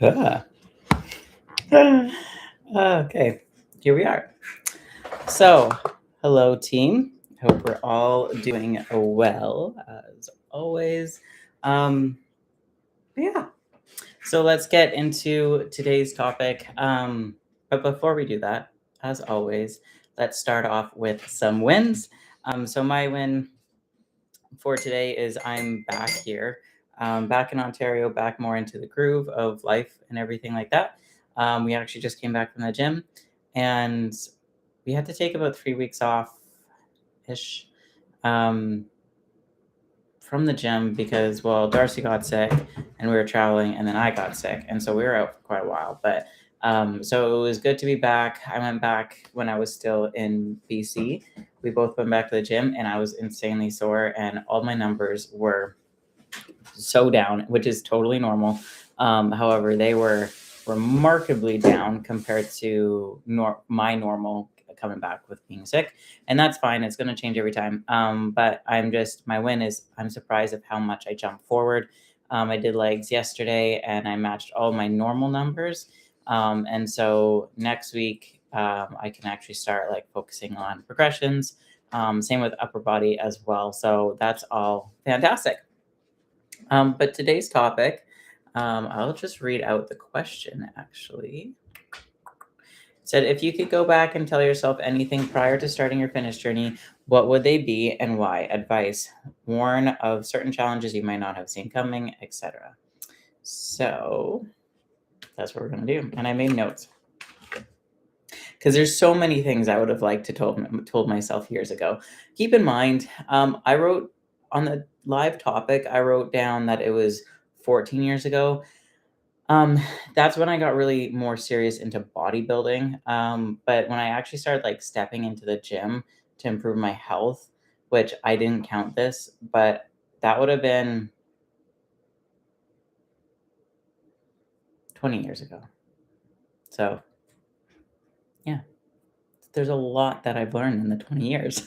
Ah. Okay, here we are. So, hello, team. Hope we're all doing well as always. Um, yeah, so let's get into today's topic. But before we do that, as always, let's start off with some wins. So, my win for today is I'm back here, back in Ontario, back more into the groove of life and everything like that. We actually just came back from the gym, and we had to take about 3 weeks off ish um, from the gym because, well, Darcy got sick and we were traveling, and then I got sick. And so we were out for quite a while. But so it was good to be back. I went back when I was still in BC. We both went back to the gym, and I was insanely sore, and all my numbers were so down, which is totally normal. However, they were remarkably down compared to my normal coming back with being sick, and that's fine. It's going to change every time. But my win is I'm surprised of how much I jumped forward. I did legs yesterday, and I matched all my normal numbers. And so next week, I can actually start like focusing on progressions. Same with upper body as well. So that's all fantastic. But today's topic, I'll just read out the question actually. It said, if you could go back and tell yourself anything prior to starting your fitness journey, what would they be and why? Advice, warn of certain challenges you might not have seen coming, etc. So that's what we're going to do. And I made notes because there's so many things I would have liked to told myself years ago. Keep in mind, I wrote on the live topic, I wrote down that it was 14 years ago. Um, that's when I got really more serious into bodybuilding. But when I actually started like stepping into the gym to improve my health, which I didn't count this, but that would have been 20 years ago. So yeah, there's a lot that I've learned in the 20 years.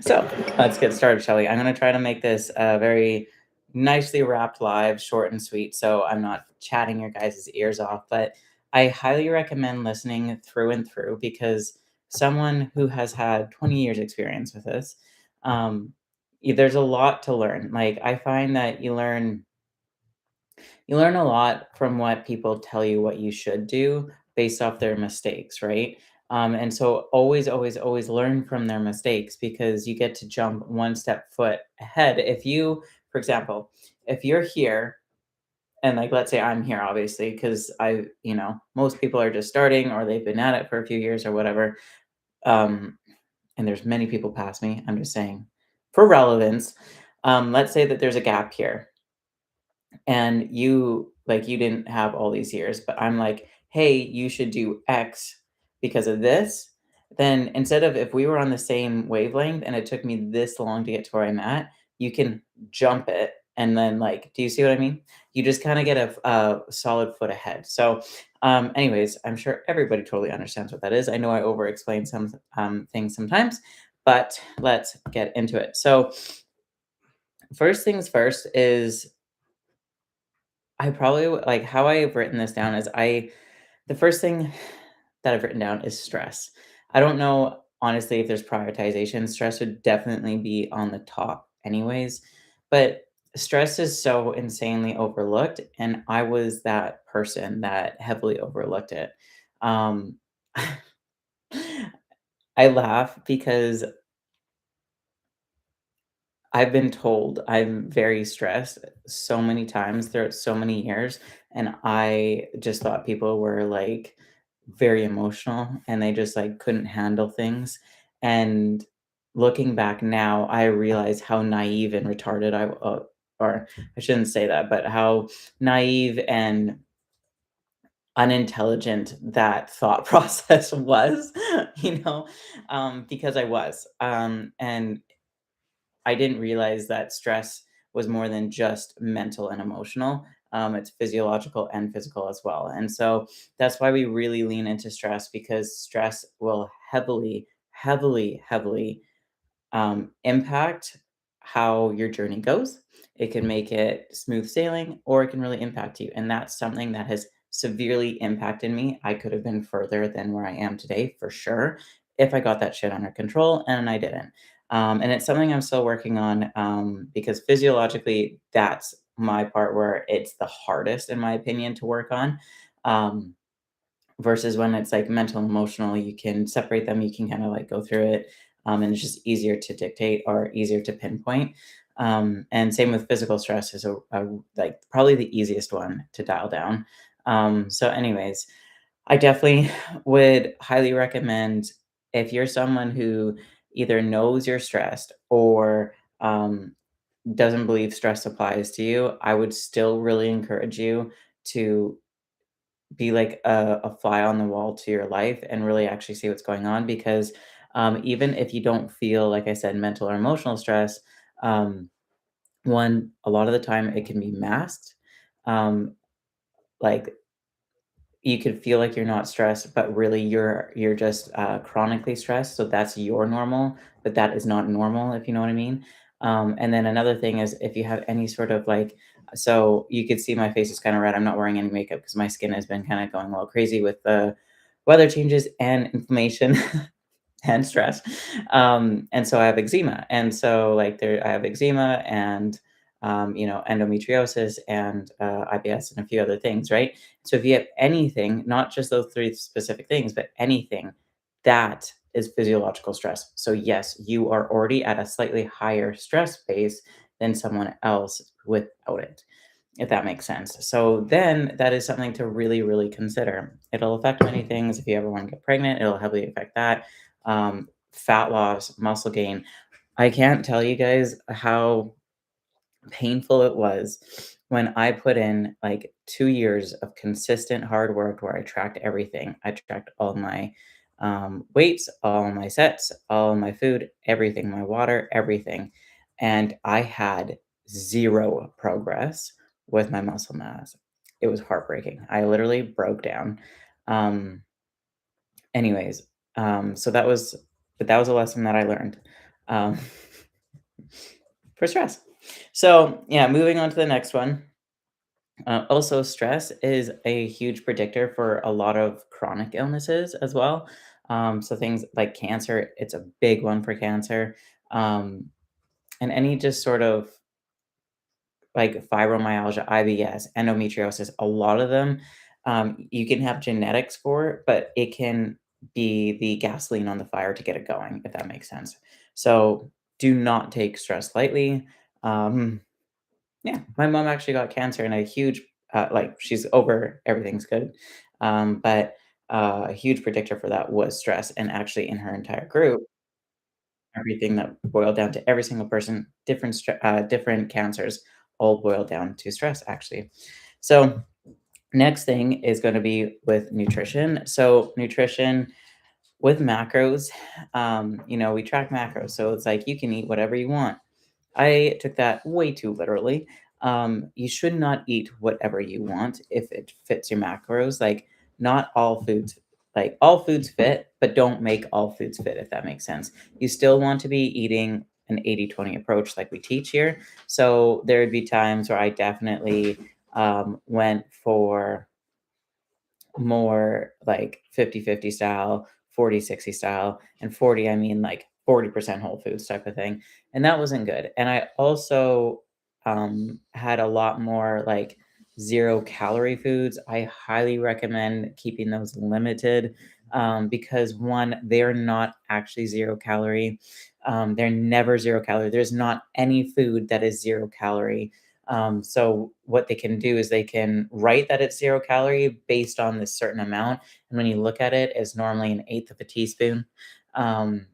So let's get started, shall we? I'm going to try to make this a very nicely wrapped live, short and sweet, so I'm not chatting your guys' ears off. But I highly recommend listening through and through because someone who has had 20 years experience with this, um, there's a lot to learn. Like I find that you learn a lot from what people tell you what you should do based off their mistakes, right? And so always, always, always learn from their mistakes because you get to jump one step foot ahead. If you, for example, if you're here and like let's say I'm here obviously because most people are just starting or they've been at it for a few years or whatever. Um, and there's many people past me. I'm just saying for relevance, let's say that there's a gap here and you didn't have all these years, but I'm like, hey, you should do X because of this. Then instead of if we were on the same wavelength and it took me this long to get to where I'm at, you can jump it. And then like, do you see what I mean? You just kind of get a solid foot ahead. So anyways, I'm sure everybody totally understands what that is. I know I over explain some things sometimes, but let's get into it. So first things first is I probably like how I've written this down is the first thing that I've written down is stress. I don't know honestly if there's prioritization. Stress would definitely be on the top anyways, but stress is so insanely overlooked and I was that person that heavily overlooked it. Um I laugh because I've been told I'm very stressed so many times throughout so many years, and I just thought people were like very emotional and they just like couldn't handle things. And looking back now, I realize how naive and retarded or I shouldn't say that, but how naive and unintelligent that thought process was, you know, because I was. And I didn't realize that stress was more than just mental and emotional. It's physiological and physical as well. And so that's why we really lean into stress because stress will heavily, heavily, heavily impact how your journey goes. It can make it smooth sailing, or it can really impact you. And that's something that has severely impacted me. I could have been further than where I am today for sure if I got that shit under control, and I didn't. And it's something I'm still working on, because physiologically, that's my part where it's the hardest, in my opinion, to work on. Um, versus when it's like mental and emotional, you can separate them, you can kind of like go through it, and it's just easier to dictate or easier to pinpoint. And same with physical stress is like probably the easiest one to dial down. So, anyways, I definitely would highly recommend, if you're someone who either knows you're stressed or doesn't believe stress applies to you, I would still really encourage you to be like a fly on the wall to your life and really actually see what's going on, because even if you don't feel, like I said, mental or emotional stress, um, one, a lot of the time it can be masked. Um, like you could feel like you're not stressed, but really you're just chronically stressed. So that's your normal, but that is not normal, if you know what I mean. And then another thing is, if you have any sort of like, so you could see my face is kind of red. I'm not wearing any makeup because my skin has been kind of going a little crazy with the weather changes and inflammation. And stress. And so I have eczema. And so like there I have eczema and endometriosis and IBS and a few other things, right? So if you have anything, not just those three specific things, but anything, that is physiological stress. So yes, you are already at a slightly higher stress base than someone else without it, if that makes sense. So then that is something to really, really consider. It'll affect many things. If you ever want to get pregnant, it'll heavily affect that. Fat loss, muscle gain. I can't tell you guys how painful it was when I put in like 2 years of consistent hard work where I tracked everything. I tracked all my weights, all my sets, all my food, everything, my water, everything. And I had zero progress with my muscle mass. It was heartbreaking. I literally broke down. Um, anyways, so that was a lesson that I learned. Um, for stress. So, yeah, moving on to the next one. Also, stress is a huge predictor for a lot of chronic illnesses as well. So, things like cancer, it's a big one for cancer. Um, and any just sort of like fibromyalgia, IBS, endometriosis, a lot of them, you can have genetics for it, but it can be the gasoline on the fire to get it going, if that makes sense. So, do not take stress lightly. Um, yeah, my mom actually got cancer, and a huge, like, she's over, everything's good. But a huge predictor for that was stress. And actually, in her entire group, everything that boiled down to every single person, different cancers, all boiled down to stress, actually. So, next thing is going to be with nutrition. So, nutrition with macros, we track macros. So, it's like you can eat whatever you want. I took that way too literally. You should not eat whatever you want if it fits your macros. Like, not all foods, like all foods fit, but don't make all foods fit, if that makes sense. You still want to be eating an 80-20 approach like we teach here. So there would be times where I definitely went for more like 50-50 style, 40-60 style, and 40, I mean like 40% whole foods type of thing. And that wasn't good. And I also had a lot more like 0 calorie foods. I highly recommend keeping those limited, because one, they're not actually 0 calorie. They're never 0 calorie. There's not any food that is 0 calorie. So what they can do is they can write that it's 0 calorie based on this certain amount. And when you look at it, it's normally an eighth of a teaspoon. Um,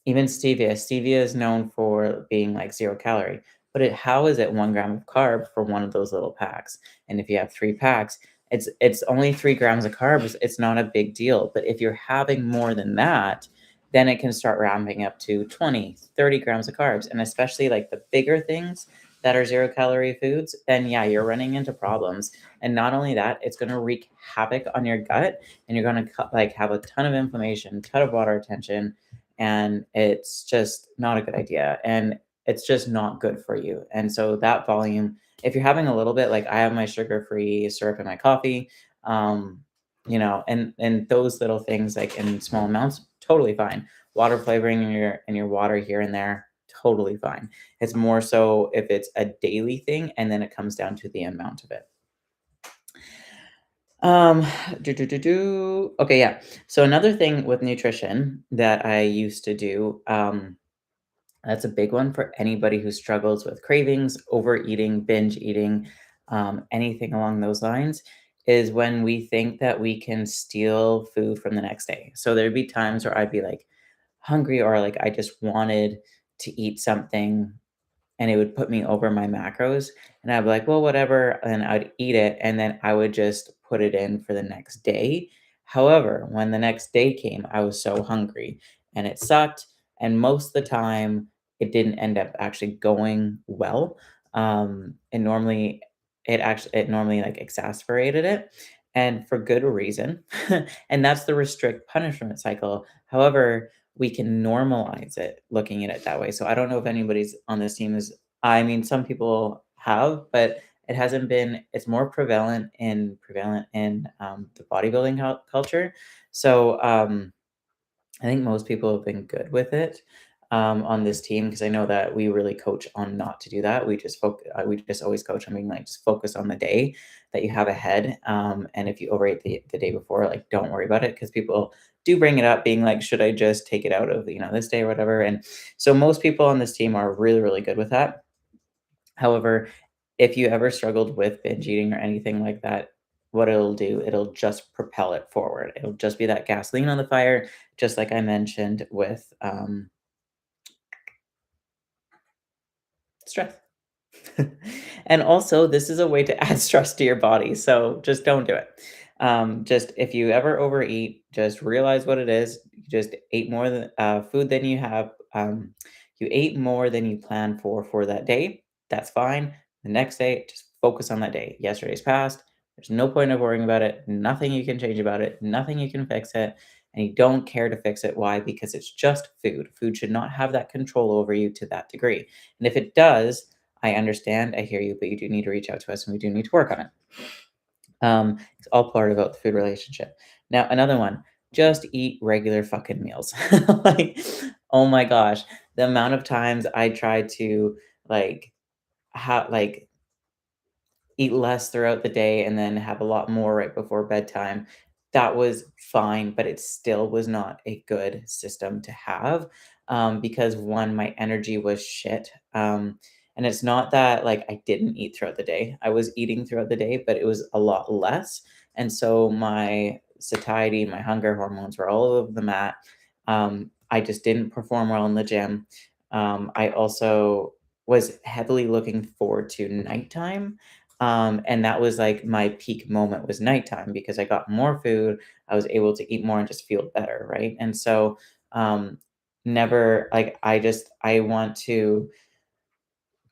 Even stevia is known for being like 0 calorie, but how is it 1 gram of carb for one of those little packs? And if you have 3 packs, it's only 3 grams of carbs. It's not a big deal. But if you're having more than that, then it can start ramping up to 20, 30 grams of carbs. And especially like the bigger things that are 0 calorie foods, then yeah, you're running into problems. And not only that, it's going to wreak havoc on your gut, and you're going to like have a ton of inflammation, ton of water retention, and it's just not a good idea. And it's just not good for you. And so that volume, if you're having a little bit, like I have my sugar-free syrup in my coffee, um, and those little things like in small amounts, totally fine. Water flavoring in your water here and there, totally fine. It's more so if it's a daily thing and then it comes down to the amount of it. Um, Okay, yeah. So another thing with nutrition that I used to do, that's a big one for anybody who struggles with cravings, overeating, binge eating, anything along those lines, is when we think that we can steal food from the next day. So there'd be times where I'd be like hungry or like I just wanted to eat something and it would put me over my macros, and I'd be like, "Well, whatever," and I'd eat it, and then I would just put it in for the next day. However, when the next day came, I was so hungry, and it sucked, and most of the time, it didn't end up actually going well, and normally it normally, like, exasperated it, and for good reason, and that's the restrict punishment cycle. However, we can normalize it looking at it that way. So I don't know if anybody's on this team is I mean, some people have, but it hasn't been it's more prevalent in the bodybuilding culture. So, I think most people have been good with it, on this team because I know that we really coach on not to do that. We just always coach on being like, just focus on the day that you have ahead. And if you overate the day before, like, don't worry about it because people do bring it up, being like, should I just take it out of this day or whatever? And so most people on this team are really really good with that. However, if you ever struggled with binge eating or anything like that, what it'll do, it'll just propel it forward. It'll just be that gasoline on the fire, just like I mentioned with stress. And also, this is a way to add stress to your body, so just don't do it. Just if you ever overeat, just realize what it is. You just ate more than food than you have. You ate more than you planned for that day. That's fine. The next day, just focus on that day. Yesterday's past. There's no point of worrying about it. Nothing you can change about it. Nothing you can fix it. And you don't care to fix it. Why? Because it's just food. Food should not have that control over you to that degree. And if it does, I understand, I hear you, but you do need to reach out to us and we do need to work on it. It's all part about the food relationship. Now, another one, just eat regular fucking meals. Like, oh my gosh, the amount of times I tried to like like eat less throughout the day and then have a lot more right before bedtime. That was fine, but it still was not a good system to have, because one, my energy was shit. And it's not that like I didn't eat throughout the day. I was eating throughout the day, but it was a lot less. And so my satiety, my hunger hormones were all over the mat. I just didn't perform well in the gym. I also was heavily looking forward to nighttime, and that was like my peak moment was nighttime because I got more food, I was able to eat more and just feel better, right? And so, never like I want to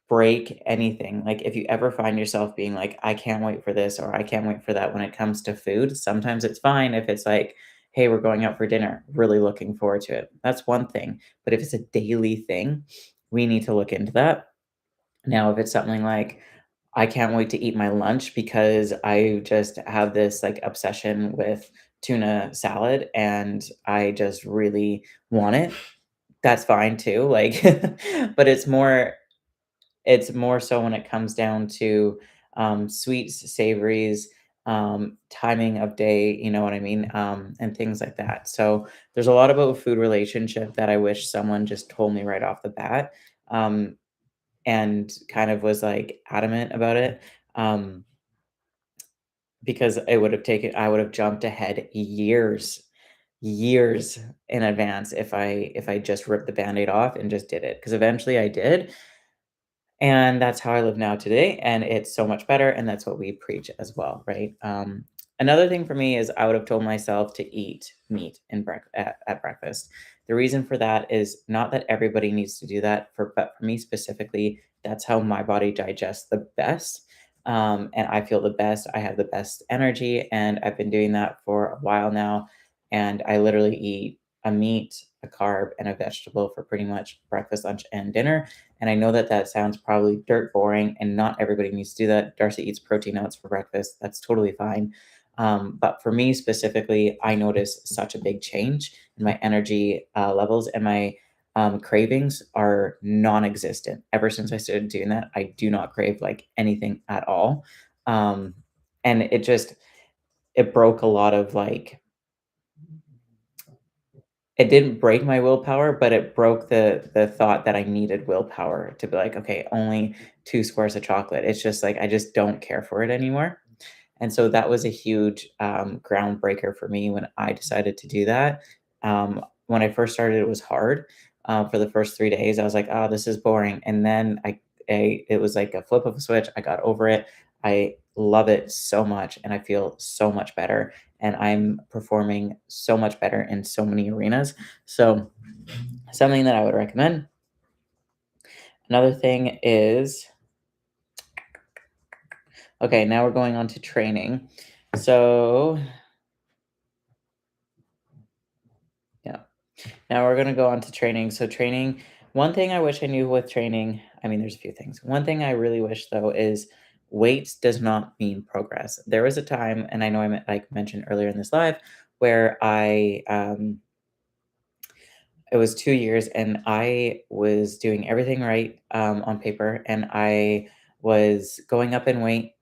break anything. Like if you ever find yourself being like, I can't wait for this or I can't wait for that when it comes to food, sometimes it's fine if it's like, hey, we're going out for dinner, really looking forward to it. That's one thing. But if it's a daily thing, we need to look into that. Now, if it's something like, I can't wait to eat my lunch because I just have this like obsession with tuna salad and I just really want it. That's fine too. Like, but it's more so when it comes down to sweets, savories, timing of day, you know what I mean? And things like that. So there's a lot about food relationship that I wish someone just told me right off the bat. Um, and kind of was like adamant about it. Um, because I would have jumped ahead years in advance if I just ripped the Band-Aid off and just did it. Because eventually I did, and that's how I live now today, and it's so much better, and that's what we preach as well, right? Another thing for me is I would have told myself to eat meat at breakfast. The reason for that is not that everybody needs to do that, but for me specifically, that's how my body digests the best, and I feel the best. I have the best energy, and I've been doing that for a while now. And I literally eat a carb, and a vegetable for pretty much breakfast, lunch, and dinner. And I know that that sounds probably dirt boring, and not everybody needs to do that. Darcy eats protein oats for breakfast. That's totally fine. But for me specifically, I noticed such a big change in my energy levels, and my cravings are non-existent. Ever since I started doing that, I do not crave like anything at all. Um, and it broke a lot of like it didn't break my willpower, but it broke the thought that I needed willpower to be like, okay, only 2 squares of chocolate. It's just like I just don't care for it anymore. And so that was a huge groundbreaker for me when I decided to do that. When I first started, it was hard. For the first 3 days, I was like, "Oh, this is boring," and then it was like a flip of a switch. I got over it. I love it so much, and I feel so much better. And I'm performing so much better in so many arenas. So something that I would recommend. Another thing is okay. Now we're going on to training. So yeah. Now we're gonna go on to training. So training, one thing I wish I knew with training, I mean, there's a few things. One thing I really wish though is weights does not mean progress. There was a time, and I know like mentioned earlier in this live, where it was 2 years and I was doing everything right on paper, and I was going up in weight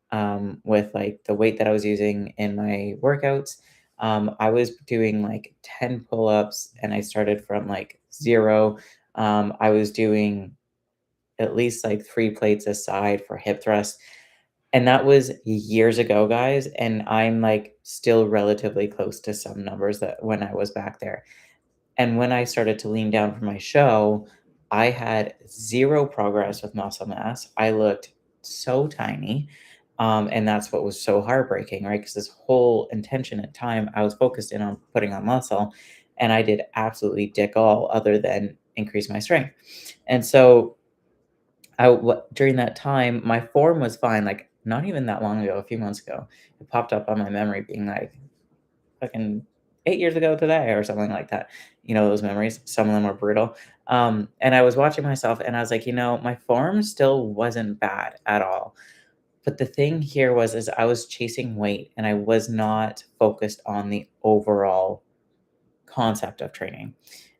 with like the weight that I was using in my workouts. I was doing like 10 pull ups and I started from like zero. I was doing at least like 3 plates aside for hip thrust. And that was years ago, guys. And I'm like still relatively close to some numbers that when I was back there. And when I started to lean down for my show, I had 0 progress with muscle mass. I looked so tiny, and that's what was so heartbreaking, right? Because this whole intention and time, I was focused in on putting on muscle, and I did absolutely dick all other than increase my strength. And so during that time, my form was fine, like, not even that long ago, a few months ago, it popped up on my memory being like, fucking 8 years ago today or something like that. You know, those memories, some of them are brutal. And I was watching myself and I was like, my form still wasn't bad at all. But the thing here was is I was chasing weight and I was not focused on the overall concept of training.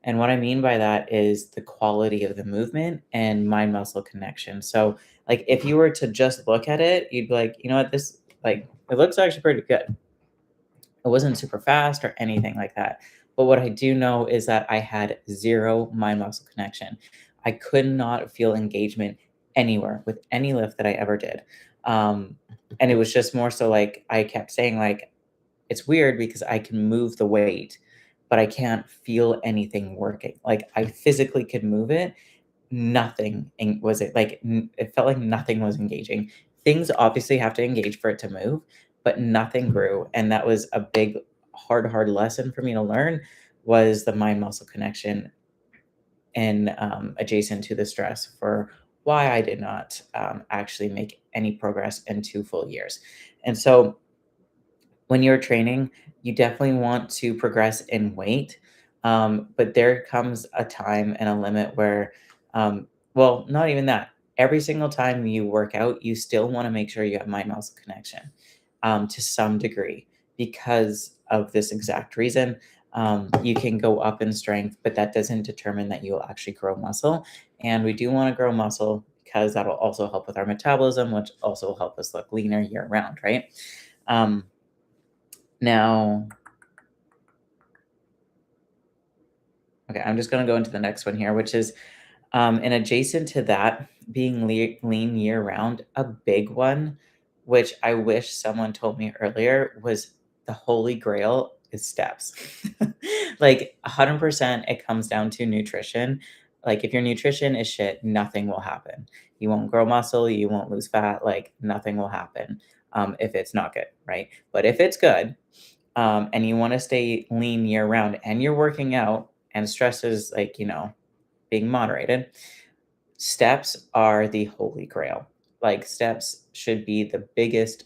And what I mean by that is the quality of the movement and mind muscle connection. So, like, if you were to just look at it, you'd be like, you know what, this, like, it looks actually pretty good. It wasn't super fast or anything like that. But what I do know is that I had 0 mind muscle connection. I could not feel engagement anywhere with any lift that I ever did. Um, and it was just more so like I kept saying, like, it's weird because I can move the weight, but I can't feel anything working. Like I physically could move it, nothing was it like it felt like nothing was engaging. Things obviously have to engage for it to move, but nothing grew, and that was a big hard lesson for me to learn, was the mind muscle connection and adjacent to the stress for why I did not actually make any progress in 2 full years. And so when you're training, you definitely want to progress in weight. But there comes a time and a limit where, well, not even that. Every single time you work out, you still want to make sure you have mind muscle connection to some degree because of this exact reason. You can go up in strength, but that doesn't determine that you'll actually grow muscle. And we do want to grow muscle because that'll also help with our metabolism, which also will help us look leaner year round, right? Um, now, okay, I'm just gonna go into the next one here, which is, and adjacent to that, being lean year round, a big one, which I wish someone told me earlier, was the holy grail is steps. Like 100%, it comes down to nutrition. Like if your nutrition is shit, nothing will happen. You won't grow muscle, you won't lose fat, like nothing will happen if it's not good, right? But if it's good, and you want to stay lean year round and you're working out and stress is like, being moderated, steps are the holy grail. Like steps should be the biggest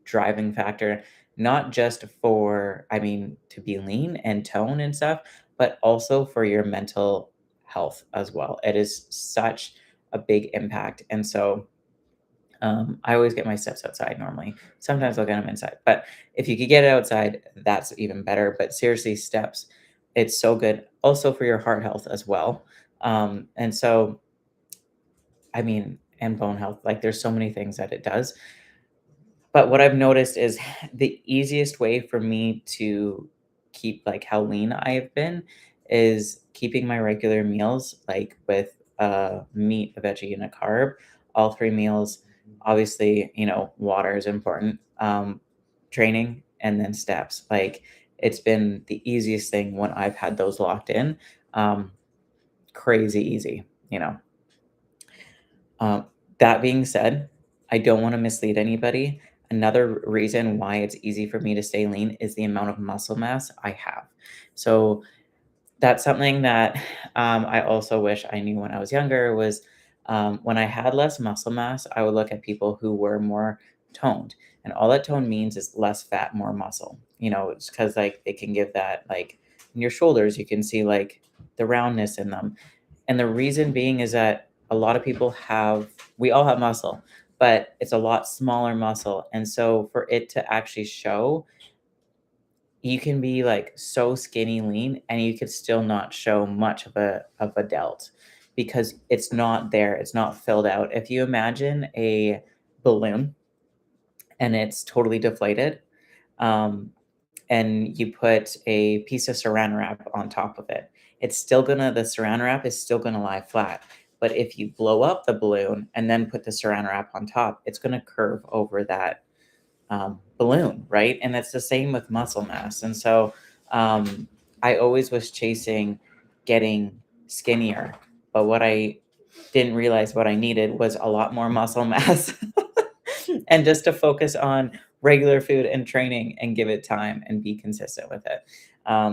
driving factor, not just for, I mean, to be lean and tone and stuff, but also for your mental health as well. It is such a big impact. And so I always get my steps outside normally. Sometimes I'll get them inside, but if you could get it outside, that's even better. But seriously, steps, it's so good. Also for your heart health as well. And so, I mean, and bone health, like there's so many things that it does. But what I've noticed is the easiest way for me to keep like how lean I've been is keeping my regular meals like with meat, a veggie, and a carb, all three meals. Obviously, water is important. Training and then steps. Like it's been the easiest thing when I've had those locked in. Um, Crazy easy, you know. Um, that being said, I don't want to mislead anybody. Another reason why it's easy for me to stay lean is the amount of muscle mass I have. So that's something that I also wish I knew when I was younger was when I had less muscle mass, I would look at people who were more toned. And all that tone means is less fat, more muscle. It's because like they can give that like in your shoulders, you can see like the roundness in them. And the reason being is that a lot of people we all have muscle, but it's a lot smaller muscle. And so for it to actually show, you can be like so skinny lean and you could still not show much of a delt because it's not there. It's not filled out. If you imagine a balloon and it's totally deflated, um, and you put a piece of saran wrap on top of it, the saran wrap is still gonna lie flat. But if you blow up the balloon and then put the saran wrap on top, it's gonna curve over that balloon, right? And it's the same with muscle mass. And so um, I always was chasing getting skinnier, but what I didn't realize what I needed was a lot more muscle mass and just to focus on regular food and training and give it time and be consistent with it.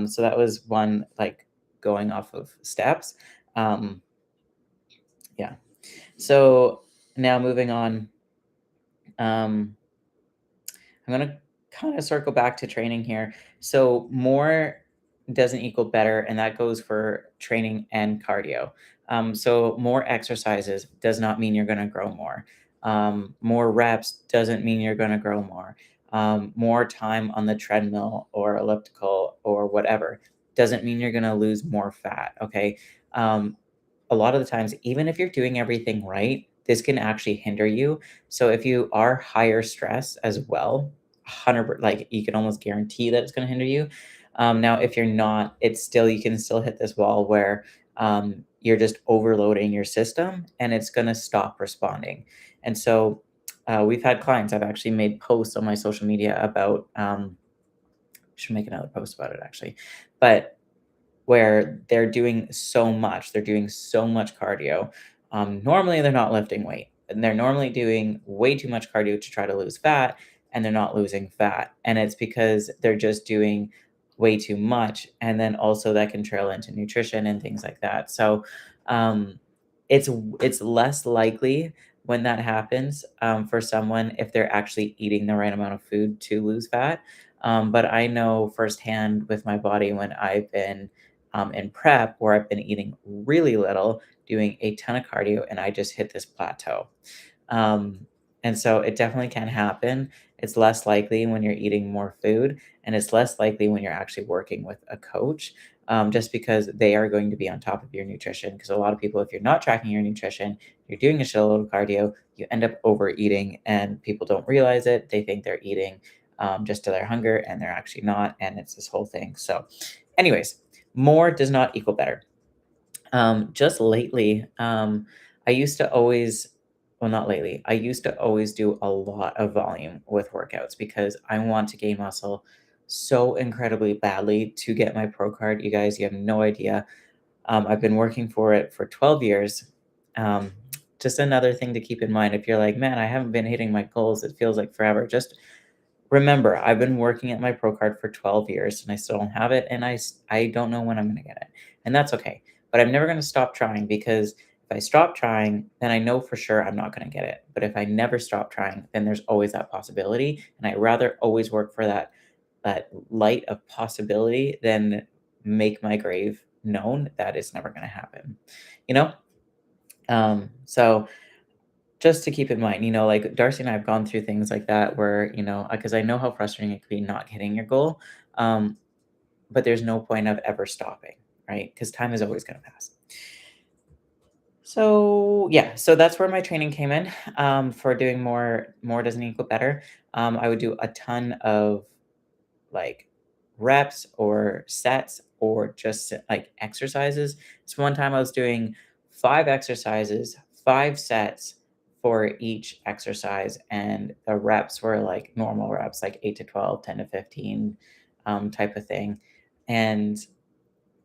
So that was one like going off of steps. Um, yeah. So now moving on. Um, I'm gonna kind of circle back to training here. So more doesn't equal better, and that goes for training and cardio. So more exercises does not mean you're gonna grow more. More reps doesn't mean you're gonna grow more. More time on the treadmill or elliptical or whatever doesn't mean you're gonna lose more fat. Okay. Um, a lot of the times, even if you're doing everything right, this can actually hinder you. So if you are higher stress as well, like you can almost guarantee that it's going to hinder you. Now, if you're not, you can still hit this wall where you're just overloading your system and it's going to stop responding. And so we've had clients, I've actually made posts on my social media about, should make another post about it actually, but where they're doing so much cardio. Normally, they're not lifting weight, and they're normally doing way too much cardio to try to lose fat, and they're not losing fat. And it's because they're just doing way too much. And then also that can trail into nutrition and things like that. So um, it's less likely when that happens for someone if they're actually eating the right amount of food to lose fat. But I know firsthand with my body when I've been in prep where I've been eating really little, doing a ton of cardio, and I just hit this plateau. Um, and so it definitely can happen. It's less likely when you're eating more food, and it's less likely when you're actually working with a coach, just because they are going to be on top of your nutrition. Because a lot of people, if you're not tracking your nutrition, you're doing a shitload of cardio, you end up overeating, and people don't realize it. They think they're eating just to their hunger, and they're actually not. And it's this whole thing. So, anyways, more does not equal better. Just lately, I used to always, well, not lately, I used to always do a lot of volume with workouts because I want to gain muscle so incredibly badly to get my pro card. You guys, you have no idea. I've been working for it for 12 years. Um, just another thing to keep in mind if you're like, man, I haven't been hitting my goals, it feels like forever. Just remember, I've been working at my pro card for 12 years and I still don't have it. And I don't know when I'm going to get it. And that's okay. But I'm never going to stop trying because if I stop trying, then I know for sure I'm not going to get it. But if I never stop trying, then there's always that possibility. And I rather always work for that light of possibility than make my grave known, that is never going to happen, you know? So just to keep in mind, like Darcy and I have gone through things like that where, because I know how frustrating it could be not hitting your goal. Um, but there's no point of ever stopping, right? Because time is always going to pass. So yeah, so that's where my training came in, for doing more doesn't equal better. I would do a ton of like reps or sets or just like exercises. So one time I was doing 5 exercises, 5 sets for each exercise, and the reps were like normal reps, like 8 to 12, 10 to 15, type of thing. And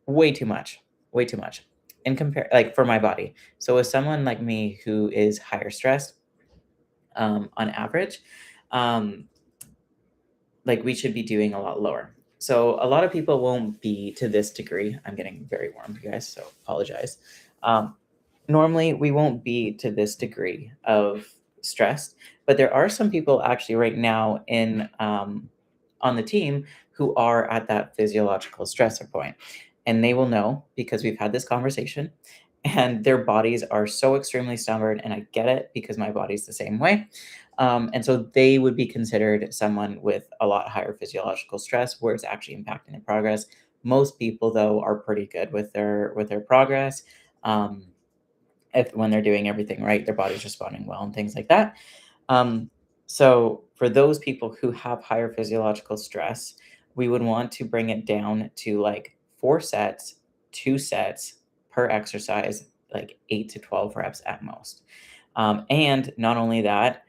way too much, way too much in compare like for my body. So with someone like me who is higher stress, on average, um, like we should be doing a lot lower. So a lot of people won't be to this degree. I'm getting very warm, you guys, so apologize. Um, Normally, we won't be to this degree of stress, but there are some people actually right now in on the team who are at that physiological stressor point, and they will know because we've had this conversation. And their bodies are so extremely stubborn, and I get it because my body's the same way. And so they would be considered someone with a lot higher physiological stress where it's actually impacting their progress. Most people, though, are pretty good with their progress. Um, if when they're doing everything right, their body's responding well and things like that. Um, so for those people who have higher physiological stress, we would want to bring it down to like 4 sets, 2 sets per exercise, like 8 to 12 reps at most. And not only that,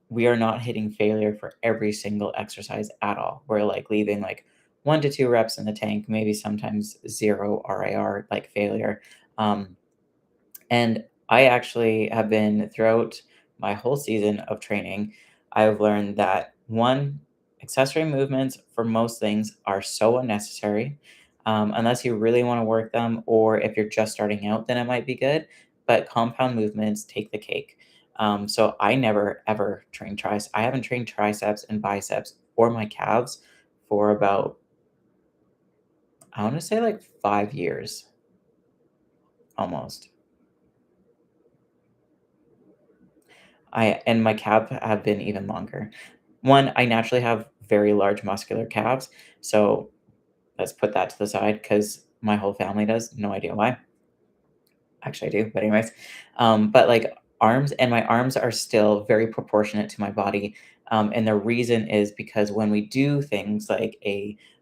we are not hitting failure for every single exercise at all. We're like leaving like 1 to 2 reps in the tank, maybe sometimes zero RIR, like failure. Um, and I actually have been throughout my whole season of training, I've learned that one, accessory movements for most things are so unnecessary, unless you really want to work them, or if you're just starting out, then it might be good. But compound movements take the cake. So I never ever train triceps. I haven't trained triceps and biceps or my calves for about, I want to say like 5 years almost. I and my calves have been even longer. One, I naturally have very large muscular calves, so let's put that to the side because my whole family does. No idea why. Actually, I do, but anyways, but like arms and my arms are still very proportionate to my body, and the reason is because when we do things like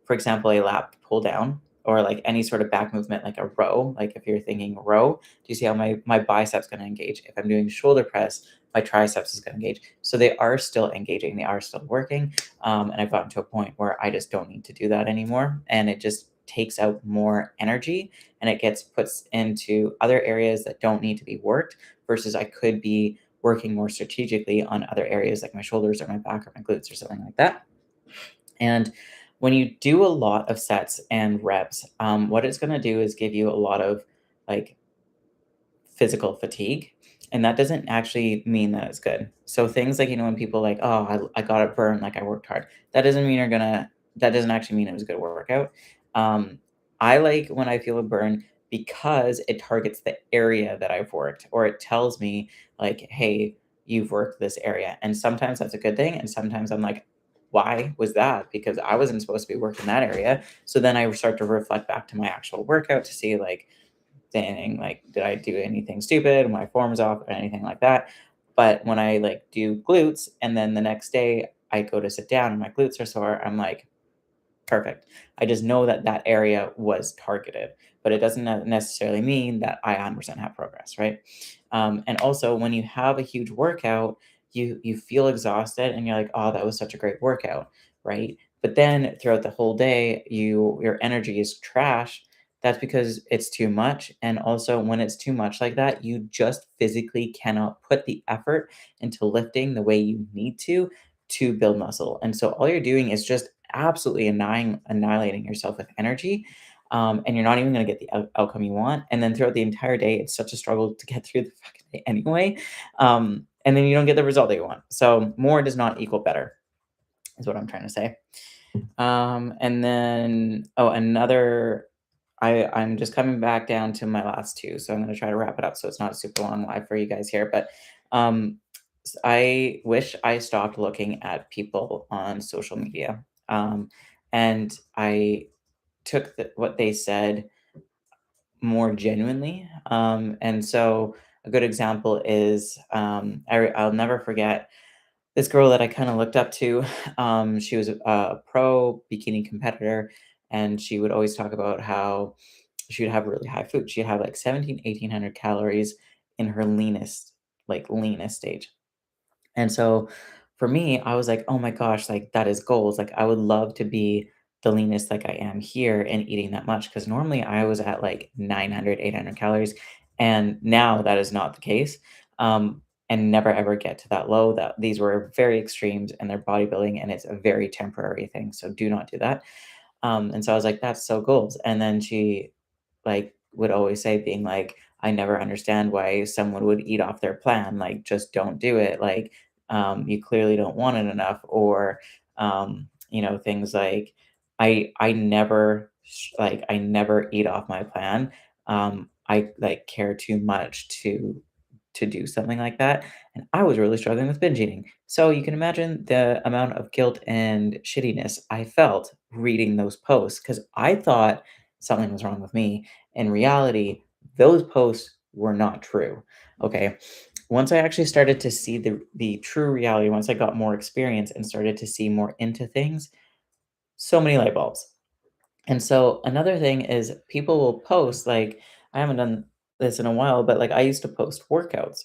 for example, a lat pull down or like any sort of back movement, like a row, like if you're thinking row, do you see how my biceps going to engage? If I'm doing shoulder press, my triceps is going to engage. So they are still engaging, they are still working, and I've gotten to a point where I just don't need to do that anymore, and it just takes out more energy and it gets puts into other areas that don't need to be worked versus I could be working more strategically on other areas like my shoulders or my back or my glutes or something like that. And when you do a lot of sets and reps, what it's going to do is give you a lot of like physical fatigue. And that doesn't actually mean that it's good. So things like, when people like, oh, I got it burned, like I worked hard. That doesn't actually mean it was a good workout. Um, I like when I feel a burn because it targets the area that I've worked, or it tells me like, hey, you've worked this area. And sometimes that's a good thing. And sometimes I'm like, why was that? Because I wasn't supposed to be working that area. So then I start to reflect back to my actual workout to see like, saying like, did I do anything stupid? My form's off or anything like that. But when I like do glutes and then the next day I go to sit down and my glutes are sore, I'm like, perfect. I just know that that area was targeted, but it doesn't necessarily mean that I 100% have progress, right? And also, when you have a huge workout, you feel exhausted and you're like, oh, that was such a great workout, right? But then throughout the whole day, your energy is trash. That's because it's too much. And also, when it's too much like that, you just physically cannot put the effort into lifting the way you need to build muscle. And so all you're doing is just absolutely annihilating yourself with energy. And you're not even going to get the outcome you want. And then throughout the entire day, it's such a struggle to get through the fucking day anyway. And then you don't get the result that you want. So more does not equal better, is what I'm trying to say. And then, oh, another I'm just coming back down to my last two, so I'm gonna try to wrap it up so it's not a super long live for you guys here. But um, I wish I stopped looking at people on social media. And I took what they said more genuinely. And so a good example is I'll never forget this girl that I kind of looked up to. She was a pro bikini competitor, and she would always talk about how she would have really high food. She'd have like 1,800 calories in her leanest stage. And so for me, I was like, "Oh my gosh, like that is goals. Like I would love to be the leanest like I am here and eating that much." Because normally I was at like 900, 800 calories. And now that is not the case. And never ever get to that low. That these were very extremes and they're bodybuilding and it's a very temporary thing. So do not do that. And so I was like, that's so goals. And then she like would always say being like, I never understand why someone would eat off their plan. Like, just don't do it. Like, you clearly don't want it enough. Or, things like I never eat off my plan. I like care too much to do something like that. And I was really struggling with binge eating. So you can imagine the amount of guilt and shittiness I felt reading those posts because I thought something was wrong with me. In reality, those posts were not true. Okay. Once I actually started to see the true reality, once I got more experience and started to see more into things, so many light bulbs. And so another thing is people will post like I haven't done this in a while, but like I used to post workouts.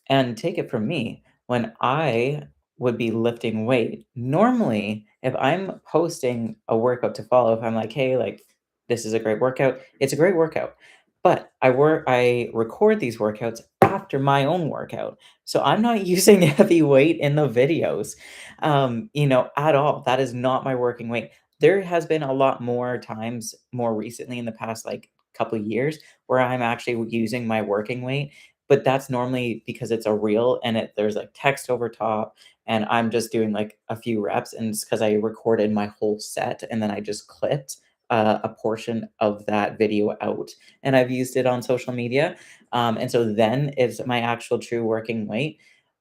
And take it from me, when I would be lifting weight, normally, if I'm posting a workout to follow, if I'm like, "Hey, like, this is a great workout," it's a great workout. But I record these workouts after my own workout. So I'm not using heavy weight in the videos, at all. That is not my working weight. There has been a lot more times more recently in the past, like, couple years where I'm actually using my working weight, but that's normally because it's a reel and there's like text over top and I'm just doing like a few reps and it's because I recorded my whole set and then I just clipped a portion of that video out and I've used it on social media. And so then it's my actual true working weight.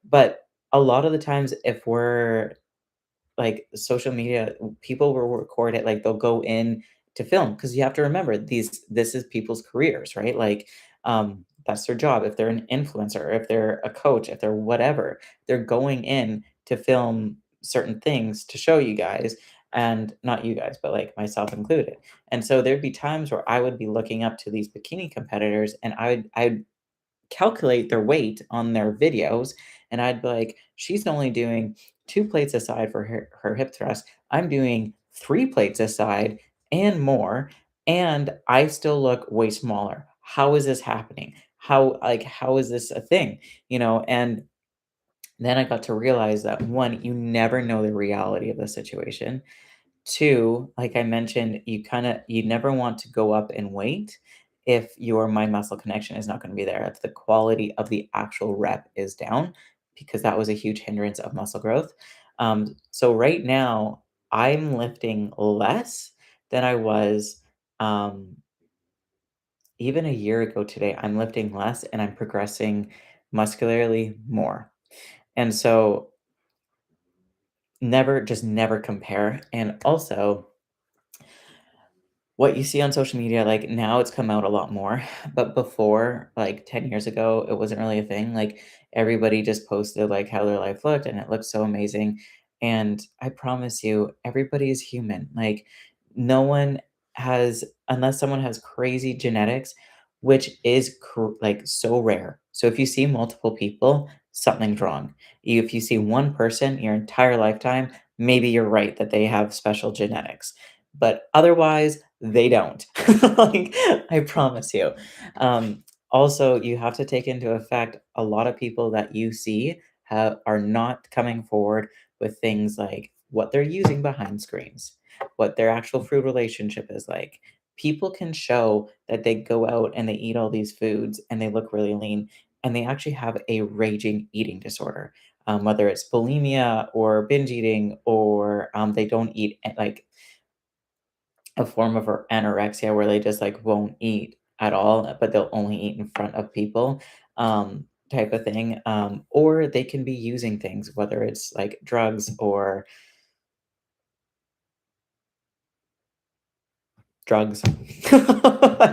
But a lot of the times, if we're like social media, people will record it, like they'll go in to film because you have to remember this is people's careers, right? Like that's their job. If they're an influencer, if they're a coach, if they're whatever, they're going in to film certain things to show you guys and not you guys, but like myself included. And so there'd be times where I would be looking up to these bikini competitors and I'd calculate their weight on their videos, and I'd be like, "She's only doing 2 plates aside for her hip thrust. I'm doing 3 plates aside and more, and I still look way smaller. How is this happening? How is this a thing?" And then I got to realize that, 1, you never know the reality of the situation. 2, like I mentioned, you never want to go up in weight if your mind muscle connection is not gonna be there, if the quality of the actual rep is down, because that was a huge hindrance of muscle growth. So right now, I'm lifting less than I was, um, even a year ago today. I'm lifting less and I'm progressing muscularly more. And so never compare, and also what you see on social media, like, now it's come out a lot more, but before, like, 10 years ago, it wasn't really a thing, like, everybody just posted, like, how their life looked, and it looked so amazing, and I promise you, everybody is human, like, no one has unless someone has crazy genetics, which is like, so rare. So if you see multiple people, something's wrong. If you see one person your entire lifetime, maybe you're right that they have special genetics, but otherwise they don't. Like, I promise you. Also, you have to take into effect a lot of people that you see are not coming forward with things like what they're using behind screens, what their actual food relationship is like. People can show that they go out and they eat all these foods and they look really lean, and they actually have a raging eating disorder. Whether it's bulimia or binge eating, or they don't eat like a form of anorexia where they just like won't eat at all, but they'll only eat in front of people, type of thing. Or they can be using things, whether it's like drugs or drugs. I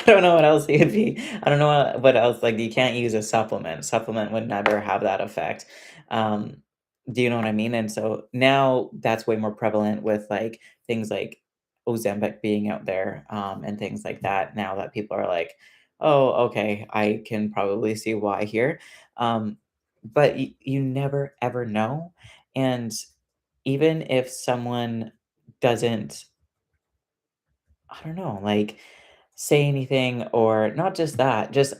don't know what else it could be. I don't know what else. Like you can't use a supplement. Supplement would never have that effect. Um, do you know what I mean? And so now that's way more prevalent with like things like Ozempic being out there, and things like that. Now that people are like, oh, okay, I can probably see why here. Um, but you never ever know. And even if someone doesn't, I don't know, like, say anything, or not just that, just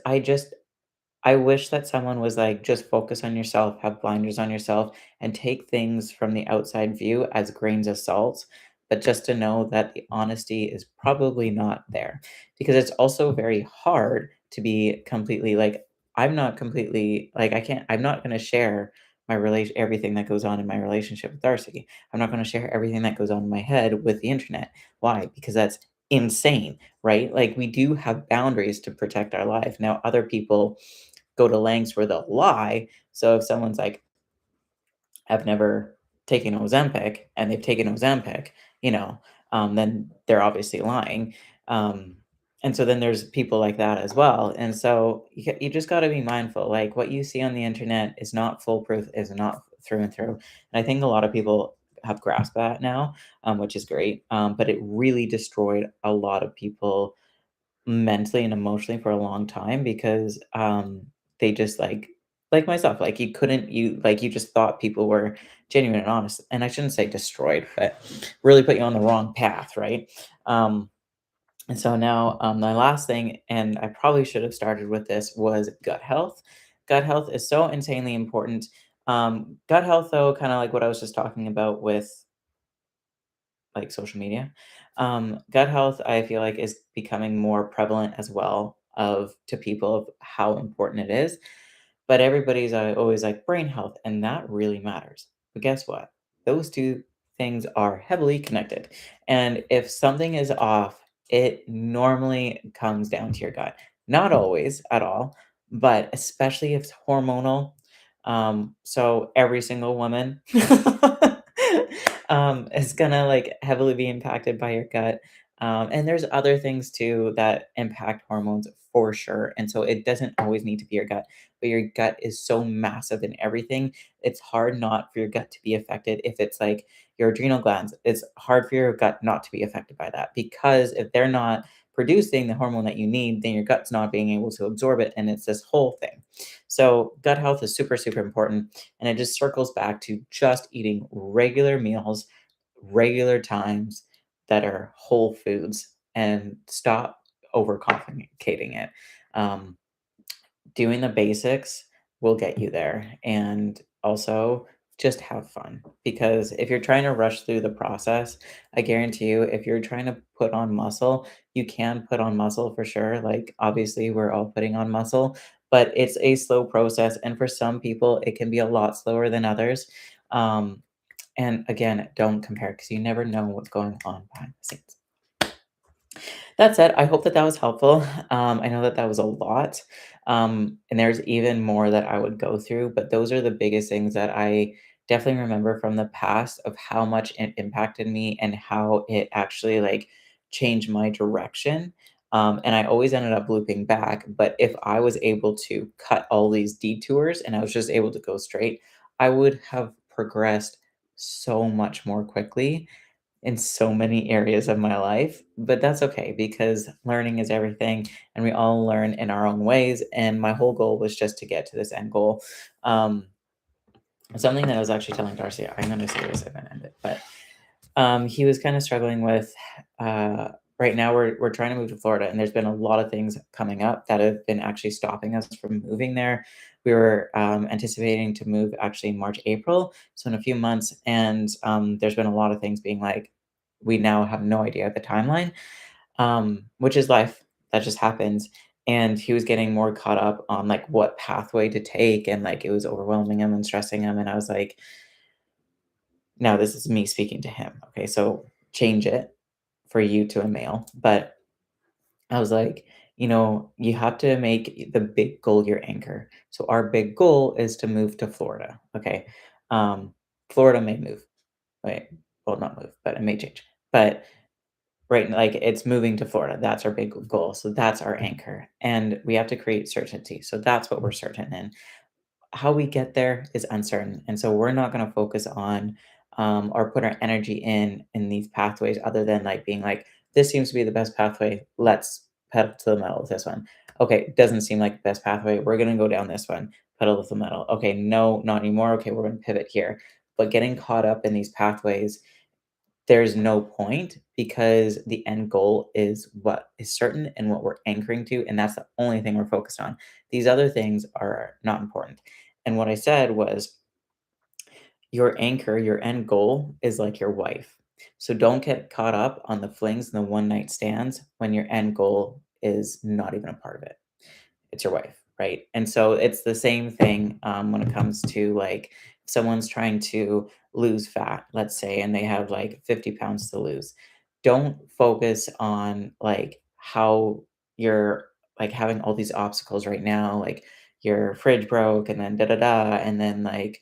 I wish that someone was like, "Just focus on yourself, have blinders on yourself, and take things from the outside view as grains of salt," but just to know that the honesty is probably not there. Because it's also very hard to be completely like, I'm not completely like, I'm not gonna share my relation everything that goes on in my relationship with Darcy. I'm not gonna share everything that goes on in my head with the internet. Why? Because that's insane, right? Like, we do have boundaries to protect our life. Now, other people go to lengths where they'll lie. So if someone's like, "I've never taken Ozempic," and they've taken Ozempic, you know, then they're obviously lying. Um, and so then there's people like that as well. And so you just got to be mindful. Like what you see on the internet is not foolproof, is not through and through. And I think a lot of people have grasped that now, which is great. But it really destroyed a lot of people mentally and emotionally for a long time because, they just, like myself, like, you just thought people were genuine and honest, and I shouldn't say destroyed, but really put you on the wrong path, right? Um, and so now, my last thing, and I probably should have started with this, was gut health. Gut health is so insanely important. Gut health, though, kinda like what I was just talking about with like social media. Gut health, I feel like, is becoming more prevalent as well of to people of how important it is. But everybody's always like brain health, and that really matters. But guess what? Those two things are heavily connected. And if something is off, it normally comes down to your gut. Not always at all, but especially if it's hormonal. So every single woman is gonna like heavily be impacted by your gut. And there's other things too that impact hormones for sure. And so it doesn't always need to be your gut, but your gut is so massive in everything. It's hard not for your gut to be affected. If it's like your adrenal glands, it's hard for your gut not to be affected by that because if they're not producing the hormone that you need, then your gut's not being able to absorb it. And it's this whole thing. So, gut health is super, super important. And it just circles back to just eating regular meals, regular times that are whole foods and stop overcomplicating it. Um, Doing the basics will get you there. And also just have fun because if you're trying to rush through the process, I guarantee you, if you're trying to put on muscle, you can put on muscle for sure. Like, obviously, we're all putting on muscle, but it's a slow process. And for some people, it can be a lot slower than others. Um, and again, don't compare because you never know what's going on behind the scenes. That said, I hope that that was helpful. I know that that was a lot, and there's even more that I would go through, but those are the biggest things that I definitely remember from the past of how much it impacted me and how it actually like changed my direction. And I always ended up looping back. But if I was able to cut all these detours and I was just able to go straight, I would have progressed so much more quickly in so many areas of my life, but that's okay because learning is everything and we all learn in our own ways. And my whole goal was just to get to this end goal. Um, Something that I was actually telling Darcy, I'm going to say this and then end it, but he was kind of struggling with. Right now, we're trying to move to Florida, and there's been a lot of things coming up that have been actually stopping us from moving there. We were anticipating to move actually in March, April, so in a few months, and there's been a lot of things being like, we now have no idea the timeline, which is life. That just happens. And he was getting more caught up on like what pathway to take, and like it was overwhelming him and stressing him. And I was like, now this is me speaking to him. Okay, so change it, for you to a male, but I was like, you have to make the big goal your anchor. So our big goal is to move to Florida. Okay. Um, Florida may move. Wait, well, not move, but it may change. But right, like it's moving to Florida. That's our big goal. So that's our anchor. And we have to create certainty. So that's what we're certain in. How we get there is uncertain, and so we're not going to focus on or put our energy in these pathways other than like being like, this seems to be the best pathway, let's pedal to the metal with this one. Okay, doesn't seem like the best pathway, we're going to go down this one, pedal to the metal. Okay, no, not anymore. Okay, we're going to pivot here. But getting caught up in these pathways, there's no point, because the end goal is what is certain and what we're anchoring to, and that's the only thing we're focused on. These other things are not important. And what I said was, your anchor, your end goal is like your wife. So don't get caught up on the flings and the one night stands when your end goal is not even a part of it. It's your wife, right? And so it's the same thing when it comes to like, if someone's trying to lose fat, let's say, and they have like 50 pounds to lose. Don't focus on like how you're like having all these obstacles right now, like your fridge broke and then da da da, and then like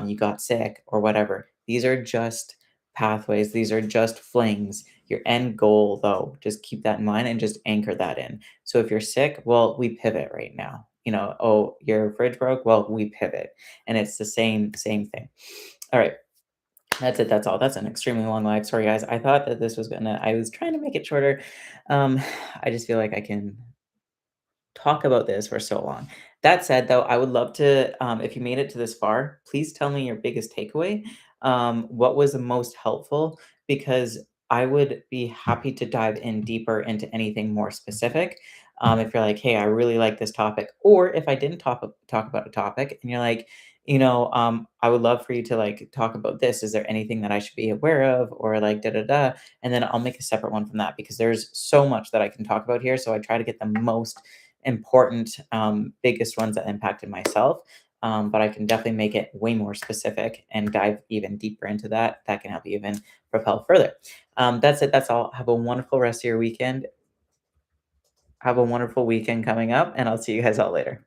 you got sick or whatever. These are just pathways, these are just flings. Your end goal, though, just keep that in mind and just anchor that in. So if you're sick, well, we pivot right now. Oh, your fridge broke. Well, we pivot, and it's the same thing. All right, that's it. That's all. That's an extremely long live. Sorry, guys. I thought that this was gonna. I was trying to make it shorter. Um, I just feel like I can talk about this for so long. That said, though, I would love to, if you made it to this far, please tell me your biggest takeaway. What was the most helpful? Because I would be happy to dive in deeper into anything more specific. If you're like, hey, I really like this topic, or if I didn't talk about a topic and you're like, I would love for you to like talk about this. Is there anything that I should be aware of, or like da da da? And then I'll make a separate one from that, because there's so much that I can talk about here. So I try to get the most important, biggest ones that impacted myself. But I can definitely make it way more specific and dive even deeper into that. That can help you even propel further. That's it. That's all. Have a wonderful rest of your weekend. Have a wonderful weekend coming up, and I'll see you guys all later.